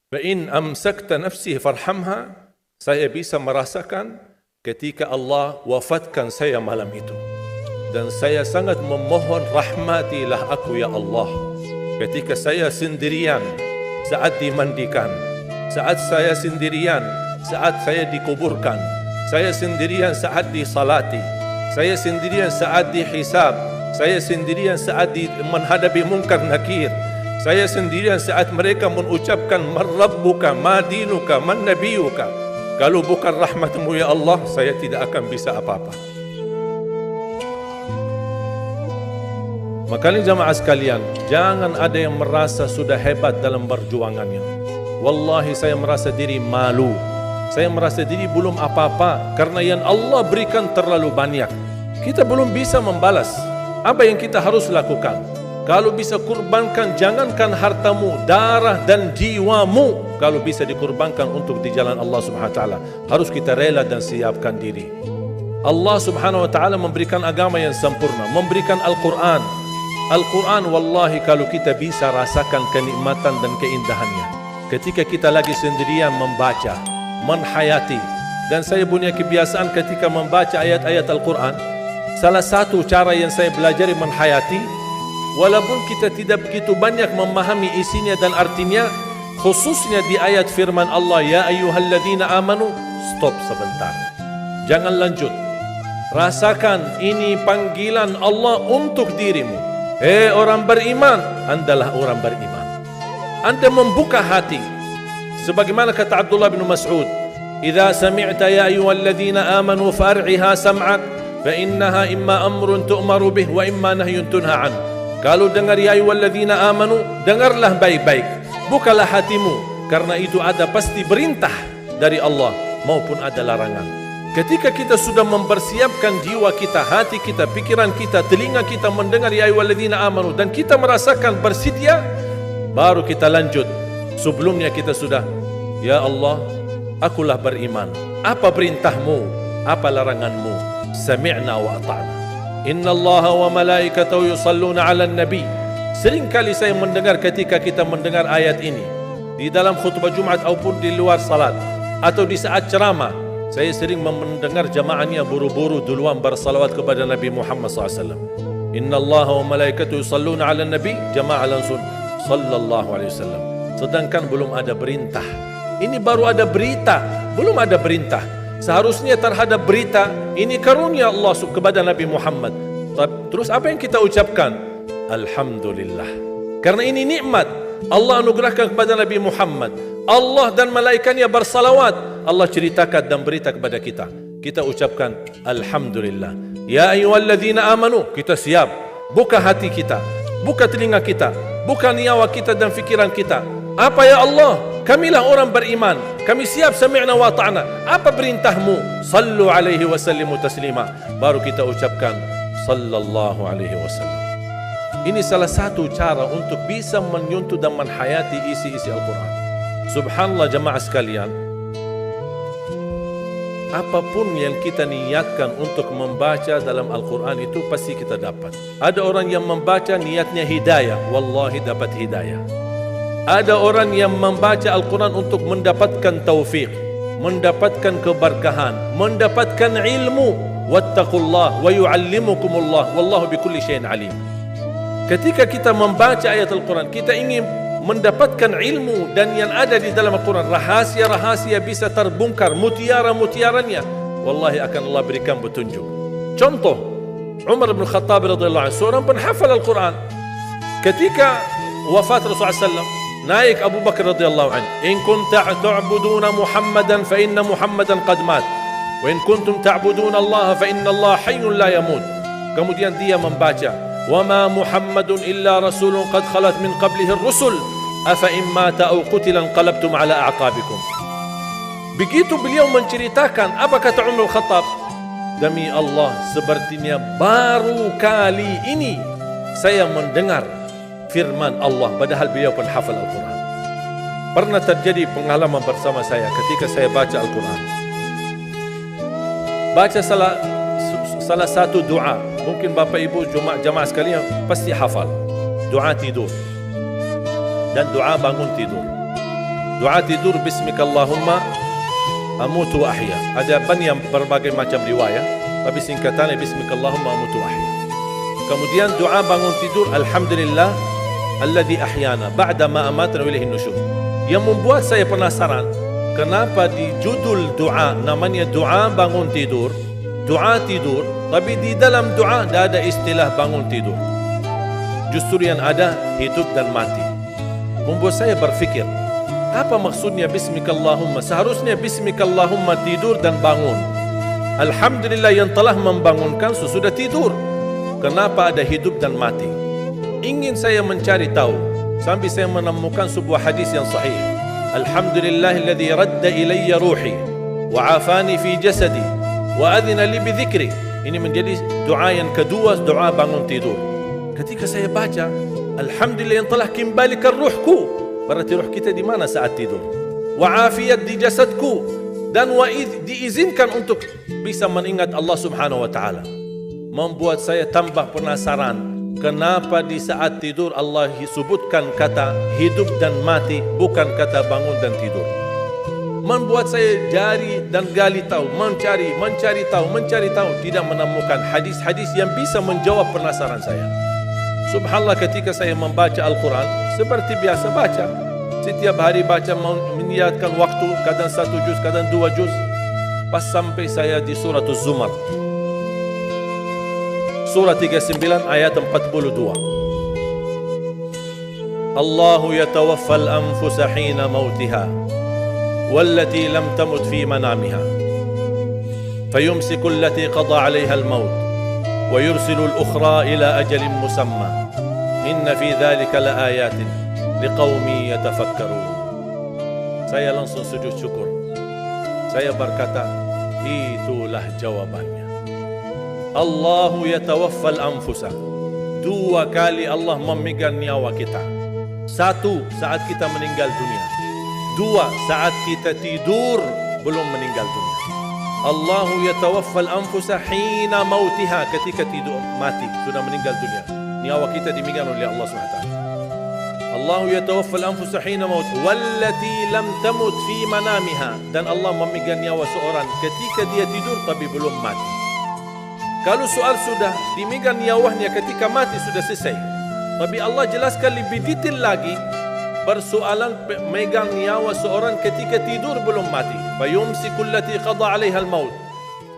Fa in amsakta nafsi farhamha, saya bisa merasakan ketika Allah wafatkan saya malam itu. Dan saya sangat memohon, rahmatilah aku ya Allah. Ketika saya sendirian saat dimandikan, saat saya sendirian saat saya dikuburkan, saya sendirian saat disalati, saya sendirian saat dihisab, saya sendirian saat menghadapi munkar nakir, saya sendirian saat mereka mengucapkan man rabbuka, ma dinuka, man nabiyuka. Kalau bukan rahmatmu ya Allah, saya tidak akan bisa apa-apa. Makanya jamaah sekalian, jangan ada yang merasa sudah hebat dalam perjuangannya. Wallahi saya merasa diri malu. Saya merasa diri belum apa-apa karena yang Allah berikan terlalu banyak. Kita belum bisa membalas. Apa yang kita harus lakukan? Kalau bisa kurbankan, jangankan hartamu, darah dan jiwamu. Kalau bisa dikurbankan untuk di jalan Allah Subhanahu wa taala, harus kita rela dan siapkan diri. Allah Subhanahu wa taala memberikan agama yang sempurna, memberikan Al-Qur'an. Al-Quran wallahi kalau kita bisa rasakan kenikmatan dan keindahannya ketika kita lagi sendirian membaca, menhayati. Dan saya punya kebiasaan ketika membaca ayat-ayat Al-Quran, salah satu cara yang saya pelajari menhayati, walaupun kita tidak begitu banyak memahami isinya dan artinya, khususnya di ayat firman Allah, ya ayyuhalladzina amanu, stop sebentar, jangan lanjut. Rasakan ini panggilan Allah untuk dirimu. Orang beriman, andalah orang beriman. Anda membuka hati. Sebagaimana kata Abdullah bin Mas'ud, "Idza sami'ta ya ayyuhalladzina amanu far'iha sam'ak, fa innaha imma amrun tu'maru bih wa imma nahyun tunha an." Kalau dengar ya ayyuhalladzina amanu, dengarlah baik-baik. Bukalah hatimu, karena itu ada pasti perintah dari Allah maupun ada larangan. Ketika kita sudah mempersiapkan jiwa kita, hati kita, pikiran kita, telinga kita mendengar ya ayyuhalladzina amanu dan kita merasakan bersedia, baru kita lanjut. Sebelumnya kita sudah, ya Allah, akulah beriman. Apa perintahmu? Apa laranganmu? Sami'na wa ata'na. Inna Allaha wa malaikatahu yusalluna 'alan nabi. Seringkali saya mendengar ketika kita mendengar ayat ini di dalam khutbah Jumat ataupun di luar salat atau di saat ceramah, saya sering mendengar jamaahnya buru-buru duluan bersalawat kepada Nabi Muhammad SAW. Inna Allah wa malaikatu yusalluna ala nabi, jamaah langsung sallallahu alaihi wasallam. Sedangkan belum ada perintah. Ini baru ada berita, belum ada perintah. Seharusnya terhadap berita ini karunia Allah kepada Nabi Muhammad. Terus apa yang kita ucapkan? Alhamdulillah. Karena ini nikmat Allah anugerahkan kepada Nabi Muhammad. Allah dan malaikatnya bersalawat. Allah ceritakan dan berita kepada kita. Kita ucapkan Alhamdulillah. Ya ayyuhalladzina amanu. Kita siap. Buka hati kita, buka telinga kita, buka nyawa kita dan fikiran kita. Apa ya Allah? Kamilah orang beriman. Kami siap, sami'na wa ta'na. Apa perintahmu? Sallu alaihi wasallimu taslima. Baru kita ucapkan sallallahu alaihi wasallam. Ini salah satu cara untuk bisa menyentuh dan menhayati isi-isi Al-Quran. Subhanallah jamaah sekalian, apapun yang kita niatkan untuk membaca dalam Al-Quran itu pasti kita dapat. Ada orang yang membaca niatnya hidayah, wallahi dapat hidayah. Ada orang yang membaca Al-Quran untuk mendapatkan taufik, mendapatkan keberkahan, mendapatkan ilmu. Wattaqullah wa yu'allimukumullah wallahu bikulli syai'in alim. Ketika kita membaca ayat Al-Quran, kita ingin mendapatkan ilmu dan yang ada di dalam Al-Quran, rahasia-rahasia bisa terbongkar, mutiara-mutiaranya, wallahi akan Allah berikan petunjuk. Contoh, Umar bin Khattab radhiyallahu anhu, seorang penghafal Al-Quran. Ketika wafat Rasulullah SAW, naik Abu Bakar radhiyallahu anhu, in kuntum ta'buduna Muhammadan fa inna Muhammadan qad mat, wa in kuntum ta'buduna Allah fa inna Allah hayyun la yamut. Kemudian dia membaca, وَمَا مُحَمَّدٌ إِلَّا رَسُولٌ قَدْ خَلَتْ مِنْ قَبْلِهِ الرُّسُلُ أَفَإِنْ مَاتَ أَوْ قُتِلَ انقَلَبْتُمْ عَلَى أَعْقَابِكُمْ. Begitu beliau menceritakan, apa kata Umar Khattab? Demi Allah, sepertinya baru kali ini saya mendengar firman Allah, padahal beliau pun hafal Al-Quran. Pernah terjadi pengalaman bersama saya ketika saya baca Al-Quran. Baca salah satu doa, mungkin Bapak Ibu jamaah sekalian pasti hafal. Doa tidur dan doa bangun tidur. Doa tidur Bismikallahumma amutu wa ahya. Ada banyak berbagai macam riwayat, tapi singkatannya Bismikallahumma amutu wa ahya. Kemudian doa bangun tidur, Alhamdulillah alladzi ahyana ba'da ma amatana wa ilaihin nusyur. Yang membuat saya penasaran, kenapa di judul doa namanya doa bangun tidur, doa tidur, tapi di dalam doa tidak ada istilah bangun tidur. Justru yang ada hidup dan mati. Membuat saya berfikir, apa maksudnya Bismikallahumma? Seharusnya Bismikallahumma tidur dan bangun. Alhamdulillah yang telah membangunkan sesudah tidur. Kenapa ada hidup dan mati? Ingin saya mencari tahu, sampai saya menemukan sebuah hadis yang sahih. Alhamdulillahilladzi radda ilayya ruhi wa afani fi jasadi wa adhina li bi dhikri. Ini menjadi doa yang kedua, doa bangun tidur. Ketika saya baca, Alhamdulillah yang telah kembalikan ruhku, berarti ruh kita di mana saat tidur? Wa afiyat di jasadku, dan diizinkan untuk bisa mengingat Allah Subhanahu wa taala. Membuat saya tambah penasaran, kenapa di saat tidur Allah sebutkan kata hidup dan mati, bukan kata bangun dan tidur. Membuat saya cari dan gali tahu, mencari tahu, tidak menemukan hadis-hadis yang bisa menjawab penasaran saya. Subhanallah, ketika saya membaca Al-Quran, seperti biasa baca, setiap hari baca, meniatkan waktu, kadang 1 juz, kadang 2 juz, pas sampai saya di surah Az-Zumar, surah 39 ayat 42. Allahu yatawaffal anfusa hina mautiha wallati lam tamut fi manamiha fayumsiku allati qada 'alayha al-maut wa yursilu al-ukhra ila ajalin musamma inna fi dhalika laayatin liqaumin yatafakkarun. Saya langsung sujud syukur. Saya berkata, itulah jawabannya. Allahu yatawaffal anfusa. 2 kali Allah memegang nyawa kita. 1 saat kita meninggal dunia. 2 saat kita tidur belum meninggal dunia. Allahu yatawaffal anfusa hina mautiha, ketika tidur mati, sudah meninggal dunia. Nyawa kita dimegang oleh Allah SWT. Allahu yatawaffal anfusa hina maut wallati lam tamut fi manamiha, dan Allah memegang nyawa seorang ketika dia tidur tapi belum mati. Kalau soal sudah dimegang nyawanya ketika mati sudah selesai, tapi Allah jelaskan lebih detail lagi persoalan megang nyawa seorang ketika tidur belum mati. Fayumsiku allati qada 'alaiha al-maut.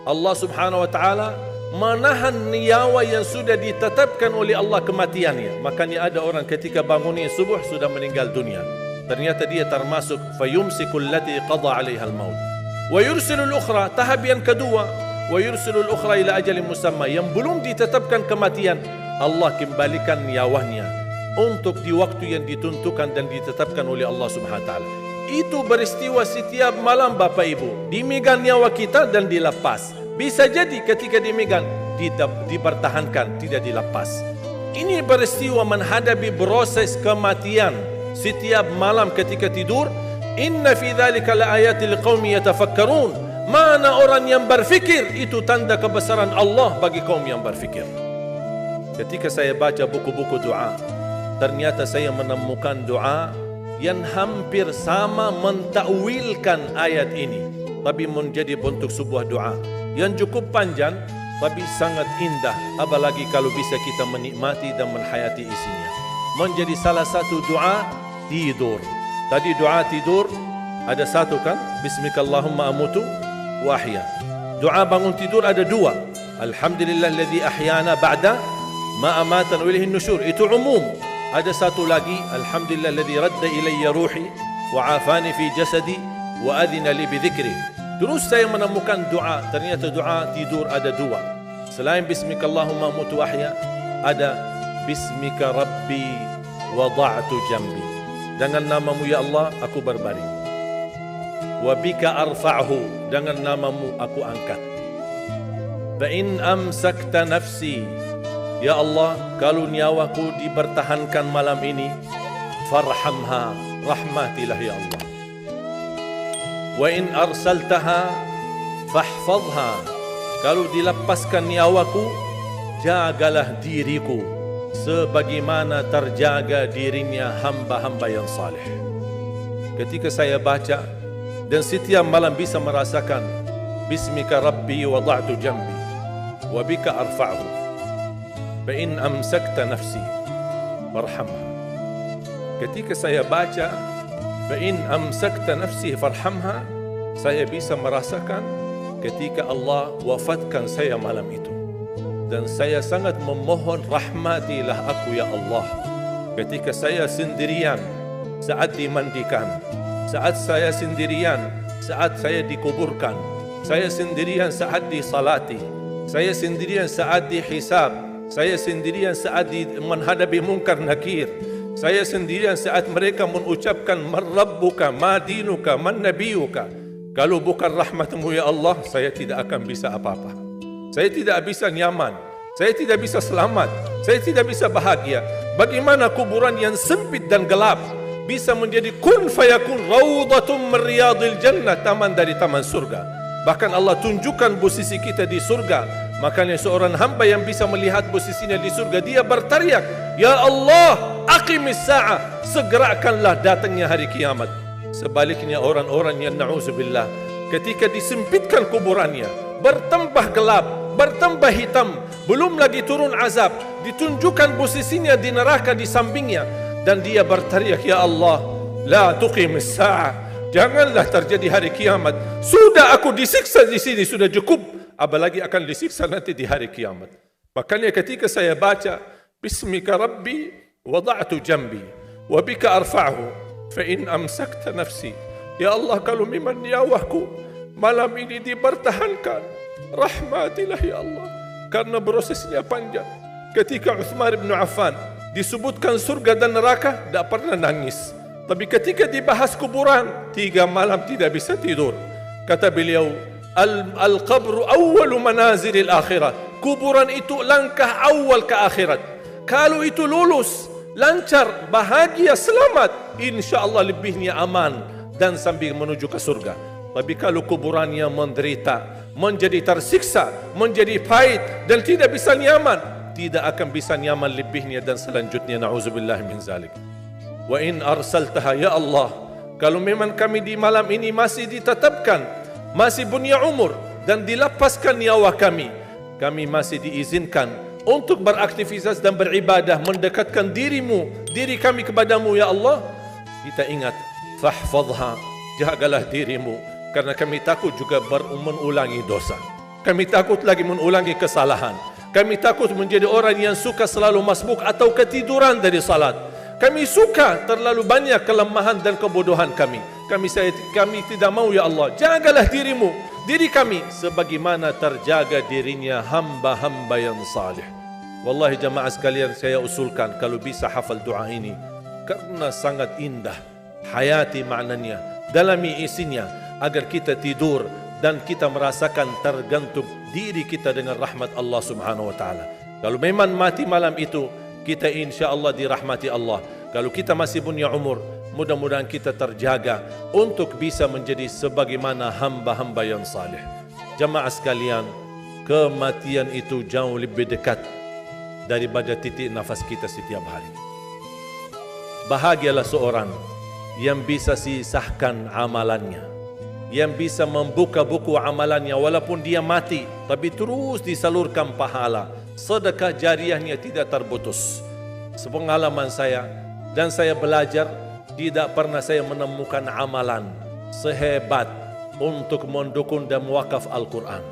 Allah Subhanahu wa taala menahan nyawa yang sudah ditetapkan oleh Allah kematiannya. Makanya ada orang ketika bangunnya subuh sudah meninggal dunia, ternyata dia termasuk fayumsiku allati qada 'alaiha al-maut. Wa yursilu al-ukhra, tahap yang kedua, wa yursilu al-ukhra ila ajalin musamma, yang belum ditetapkan kematian, Allah kembalikan nyawanya untuk di waktu yang ditentukan dan ditetapkan oleh Allah Subhanahu wa taala. Itu beristiwa setiap malam Bapak Ibu. Dimegang nyawa kita dan dilepas. Bisa jadi ketika dimegang dipertahankan, tidak dilepas. Ini beristiwa menghadapi proses kematian setiap malam ketika tidur. Inna fi dzalika laayatil liqaumin yatafakkarun. Mana orang yang berfikir, itu tanda kebesaran Allah bagi kaum yang berfikir. Ketika saya baca buku-buku doa, ternyata saya menemukan doa yang hampir sama mentakwilkan ayat ini, tapi menjadi bentuk sebuah doa yang cukup panjang tapi sangat indah, apalagi kalau bisa kita menikmati dan menghayati isinya. Menjadi salah satu doa tidur. Tadi doa tidur ada 1 kan, Bismikallahumma amutu wa ahya. Doa bangun tidur ada 2, Alhamdulillahilladzi ahyana ba'da ma amatana wa ilaihin nusyur, itu umum. Ada 1 lagi, Alhamdulillahilladzi radda ilayya ruhi wa afani fi jasadi wa adhina li bi dhikri. Terus saya menemukan doa, ternyata doa tidur ada 2. Selain Bismikallahumma amutu wa ahya, ada Bismika Rabbi wada'tu jambi. Dengan namamu ya Allah aku berbaring. Wa bika arfa'hu, dengan namamu aku angkat. Fa in amsakta nafsi, ya Allah, kalau nyawaku dipertahankan malam ini, farhamha, rahmatilah ya Allah. Wa in arsaltaha fahfadha, kalau dilepaskan nyawaku, jagalah diriku sebagaimana terjaga dirinya hamba-hamba yang saleh. ketika saya baca dan setiap malam bisa merasakan Bismika Rabbi wada'tu jambi wa bika arfa'hu fa in amsakta nafsi farhamha. Ketika saya baca fa in amsakta nafsi farhamha, saya bisa merasakan ketika Allah wafatkan saya malam itu, dan saya sangat memohon rahmatilah aku ya Allah. Ketika saya sendirian saat dimandikan, saat saya sendirian saat saya dikuburkan, saya sendirian saat disalati, saya sendirian saat dihisab, saya sendirian saat menghadapi munkar nakir, saya sendirian saat mereka mengucapkan man rabbuka, ma dinuka, man nabiyuka. Kalau bukan rahmatmu ya Allah, saya tidak akan bisa apa-apa. Saya tidak bisa nyaman, saya tidak bisa selamat, saya tidak bisa bahagia. Bagaimana kuburan yang sempit dan gelap bisa menjadi kun fayakun raudatum min riyadil jannah, taman dari taman surga. Bahkan Allah tunjukkan posisi kita di surga. Makanya seorang hamba yang bisa melihat posisinya di surga, dia berteriak, ya Allah, aqimis sa'ah, segerakanlah datangnya hari kiamat. Sebaliknya orang-orang yang na'udzubillah, ketika disempitkan kuburannya, bertambah gelap, bertambah hitam, belum lagi turun azab, ditunjukkan posisinya di neraka di sampingnya, dan dia berteriak, ya Allah, la tuqimis sa'ah, janganlah terjadi hari kiamat. Sudah aku disiksa di sini, sudah cukup, apalagi akan disiksa nanti di hari kiamat. Makanya ketika saya baca Bismika Rabbi wada'tu jambi wa bika arfa'hu fa in amsakta nafsi, ya Allah, kalau memang nyawaku malam ini dipertahankan, rahmatilah ya Allah. Karena prosesnya panjang. Ketika Uthman bin Affan disebutkan surga dan neraka, tidak pernah nangis. Tapi ketika dibahas kuburan, 3 malam tidak bisa tidur. Kata beliau, al-qabru awwalu manazilil akhirah. Kuburan itu langkah awal ke akhirat. Kalau itu lulus, lancar, bahagia, selamat, insya-Allah lebihnya aman dan sambil menuju ke surga. Tapi kalau kuburannya menderita, menjadi tersiksa, menjadi pahit dan tidak bisa nyaman, tidak akan bisa nyaman lebihnya dan selanjutnya, na'udzubillah min zalik. Wa in arsaltaha ya Allah, kalau memang kami di malam ini masih ditetapkan, masih punya umur dan dilepaskan nyawa kami, kami masih diizinkan untuk beraktivitas dan beribadah, mendekatkan diri kami kepadamu ya Allah. Kita ingat, fahfadha, jagalah dirimu, karena kami takut juga mengulangi dosa. Kami takut lagi mengulangi kesalahan. Kami takut menjadi orang yang suka selalu masbuk atau ketiduran dari salat. Kami suka terlalu banyak kelemahan dan kebodohan kami. Kami tidak mau ya Allah. Jagalah diri kami sebagaimana terjaga dirinya hamba-hamba yang salih. Wallahi jamaah sekalian, saya usulkan kalau bisa hafal doa ini, karena sangat indah, hayati maknanya, dalami isinya, agar kita tidur dan kita merasakan tergantung diri kita dengan rahmat Allah Subhanahu wa taala. Kalau memang mati malam itu, kita insya-Allah dirahmati Allah. Kalau kita masih punya umur, mudah-mudahan kita terjaga untuk bisa menjadi sebagaimana hamba-hamba yang saleh. Jamaah sekalian, kematian itu jauh lebih dekat daripada titik nafas kita setiap hari. Bahagialah seorang yang bisa sisahkan amalannya, yang bisa membuka buku amalannya walaupun dia mati, tapi terus disalurkan pahala, sedekah jariahnya tidak terputus. Sepengalaman saya, dan saya belajar, tidak pernah saya menemukan amalan sehebat untuk mendukung dan mewakaf Al-Quran.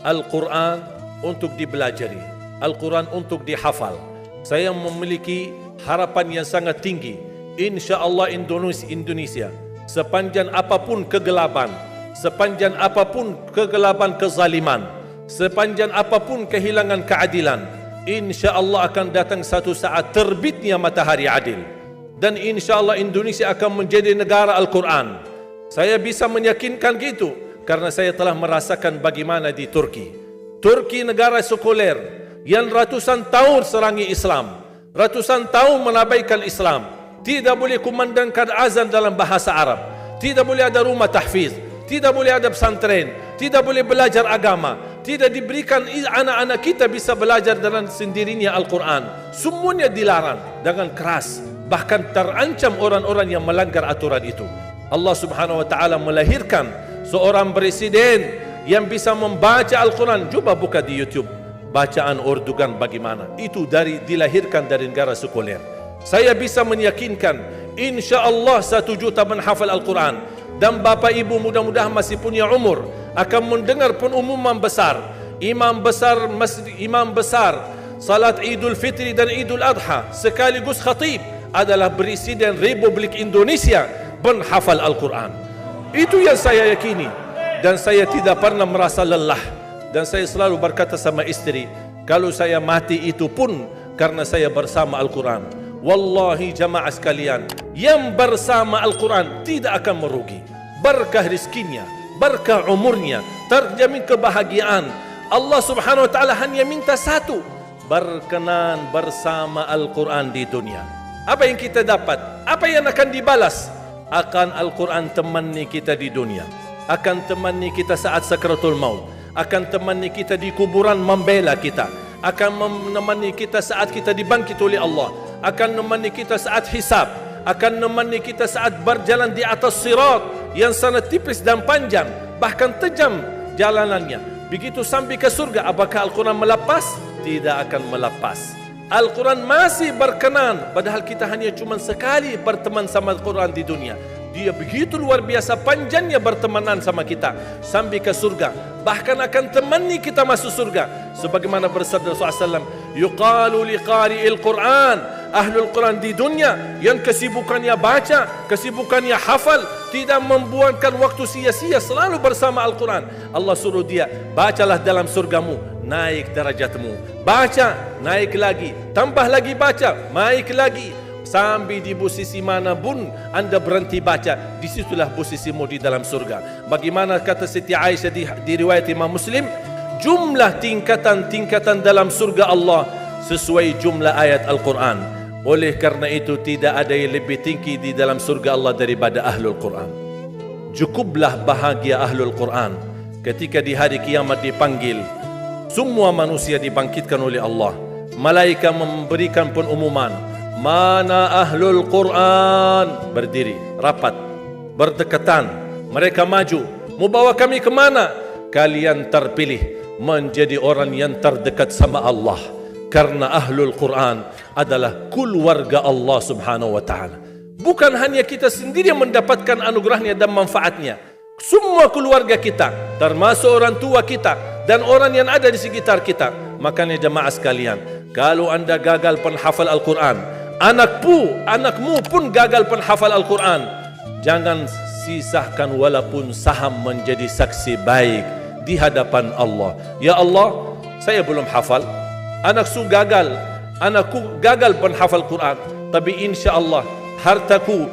Al-Quran untuk dibelajari, Al-Quran untuk dihafal. Saya memiliki harapan yang sangat tinggi, insya-Allah Indonesia sepanjang apapun kegelapan, sepanjang apapun kegelapan kezaliman, sepanjang apapun kehilangan keadilan, insya-Allah akan datang satu saat terbitnya matahari adil, dan insya-Allah Indonesia akan menjadi negara Al-Quran. Saya bisa meyakinkan gitu karena saya telah merasakan bagaimana di Turki. Turki negara sekuler yang ratusan tahun serangi Islam, ratusan tahun menabaikan Islam, tidak boleh kumandangkan azan dalam bahasa Arab, tidak boleh ada rumah tahfiz, tidak boleh ada pesantren, tidak boleh belajar agama, tidak diberikan anak-anak kita bisa belajar dengan sendirinya Al-Quran. Semuanya dilarang dengan keras, bahkan terancam orang-orang yang melanggar aturan itu. Allah Subhanahu wa taala melahirkan seorang presiden yang bisa membaca Al-Quran. Coba buka di YouTube bacaan Erdogan bagaimana. Itu dilahirkan dari negara sekuler. Saya bisa meyakinkan insya-Allah 1 juta menghafal Al-Quran. Dan Bapak Ibu mudah-mudahan masih punya umur akan mendengar pengumuman besar. Imam besar salat Idul Fitri dan Idul Adha sekaligus khatib adalah Presiden Republik Indonesia penghafal Al-Quran. Itu yang saya yakini. Dan saya tidak pernah merasa lelah. Dan saya selalu berkata sama istri, kalau saya mati itu pun karena saya bersama Al-Quran. Wallahi jamaah sekalian, yang bersama Al-Quran tidak akan merugi. Berkah rizkinya, berkah umurnya, terjamin kebahagiaan. Allah Subhanahu wa taala hanya minta satu, berkenan bersama Al-Quran di dunia. Apa yang kita dapat? Apa yang akan dibalas? Akan Al-Quran temani kita di dunia, akan temani kita saat sakratul maut, akan temani kita di kuburan membela kita, akan menemani kita saat kita dibangkit oleh Allah, akan menemani kita saat hisab, akan menemani kita saat berjalan di atas sirat yang sangat tipis dan panjang, bahkan tajam jalanannya. Begitu sampai ke surga, apakah Al-Quran melepas? Tidak akan melepas. Al-Quran masih berkenan, padahal kita hanya cuma sekali berteman sama Al-Quran di dunia. Dia begitu luar biasa panjangnya bertemanan sama kita sampai ke surga. Bahkan akan temani kita masuk surga. Sebagaimana bersabda Rasulullah SAW, yuqalu liqari'il Quran, ahlul Quran di dunia yang kesibukannya baca, kesibukannya hafal, tidak membuangkan waktu sia-sia, selalu bersama Al-Quran. Allah suruh dia, bacalah dalam surgamu, naik derajatmu. Baca, naik lagi, tambah lagi baca, naik lagi. Sampai di posisi mana pun anda berhenti baca, disitulah posisimu di dalam surga. Bagaimana kata Siti Aisyah di riwayat Imam Muslim, jumlah tingkatan-tingkatan dalam surga Allah sesuai jumlah ayat Al-Quran. Oleh karena itu tidak ada yang lebih tinggi di dalam surga Allah daripada Ahlul Quran. Cukuplah bahagia Ahlul Quran ketika di hari kiamat dipanggil. Semua manusia dibangkitkan oleh Allah. Malaikat memberikan pengumuman, mana Ahlul Quran? Berdiri, rapat, berdekatan. Mereka maju. Mau bawa kami ke mana? Kalian terpilih menjadi orang yang terdekat sama Allah. Karena Ahlul Quran adalah keluarga Allah Subhanahu wa ta'ala. Bukan hanya kita sendiri yang mendapatkan anugerahnya dan manfaatnya. Semua keluarga kita, termasuk orang tua kita dan orang yang ada di sekitar kita. Makanya jemaah sekalian, kalau anda gagal penghafal Al-Quran, anakmu pun gagal penghafal Al-Quran, jangan sisahkan walaupun saham menjadi saksi baik di hadapan Allah. Ya Allah, saya belum hafal, anakku gagal penghafal Quran, tapi insya Allah hartaku,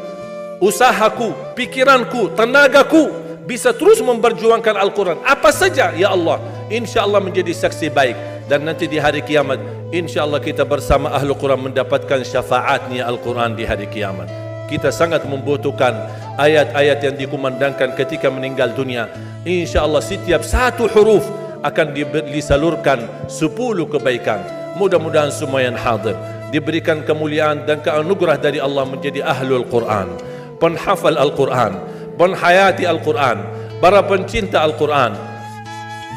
usahaku, pikiranku, tenagaku bisa terus memperjuangkan Al-Quran. Apa saja, ya Allah, insya Allah menjadi saksi baik. Dan nanti di hari kiamat, insya Allah kita bersama Ahlul Quran mendapatkan syafaatnya Al-Quran di hari kiamat. Kita sangat membutuhkan ayat-ayat yang dikumandangkan ketika meninggal dunia. Insya Allah setiap satu huruf akan disalurkan 10 kebaikan. Mudah-mudahan semua yang hadir diberikan kemuliaan dan keanugerah dari Allah menjadi Ahlul Quran, penghafal Al-Quran, penghayati Al-Quran, para pencinta Al-Quran,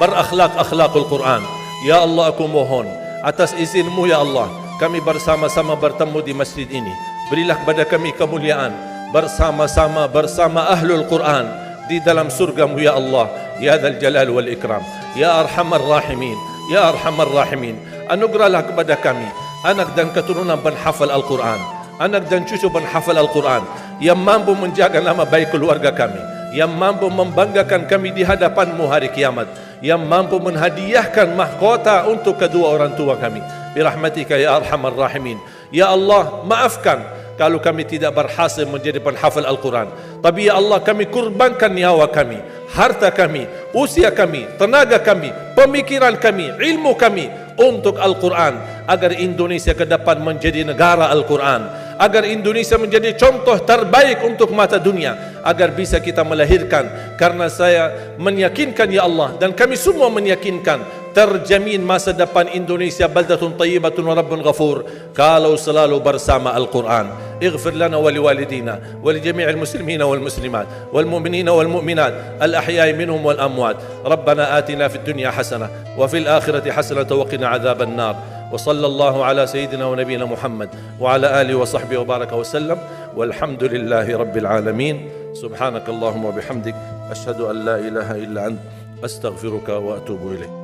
berakhlak-akhlakul Quran. Ya Allah, aku mohon atas izinmu ya Allah, kami bersama-sama bertemu di masjid ini. Berilah kepada kami kemuliaan bersama-sama bersama Ahlul Quran di dalam surgamu ya Allah, ya Dzal Jalal wal Ikram, ya Arhamar Rahimin, ya Arhamar Rahimin. Anugerahlah kepada kami anak dan keturunan penghafal Al-Quran, anak dan cucu penghafal Al-Quran yang mampu menjaga nama baik keluarga kami, yang mampu membanggakan kami di hadapanmu hari kiamat, yang mampu menghadiahkan mahkota untuk kedua orang tua kami. Birahmatika ya Arhamar Rahimin. Ya Allah, maafkan kalau kami tidak berhasil menjadi penghafal Al-Quran, tapi ya Allah, kami kurbankan nyawa kami, harta kami, usia kami, tenaga kami, pemikiran kami, ilmu kami untuk Al-Quran, agar Indonesia ke depan menjadi negara Al-Quran, agar Indonesia menjadi contoh terbaik untuk mata dunia, agar bisa kita melahirkan. Karena saya meyakinkan ya Allah, dan kami semua meyakinkan, terjamin masa depan Indonesia baldatun tayyibatun wa rabbun ghafur kalau selalu bersama Al-Quran. اغفر لنا ولوالدينا ولجميع المسلمين والمسلمات والمؤمنين والمؤمنات الأحياء منهم والأموات. ربنا آتنا في الدنيا حسنة وفي الآخرة حسنة وقنا عذاب النار. وصلى الله على سيدنا ونبينا محمد وعلى آله وصحبه وبارك وسلم والحمد لله رب العالمين. سبحانك اللهم وبحمدك أشهد أن لا إله إلا أنت أستغفرك وأتوب إليك.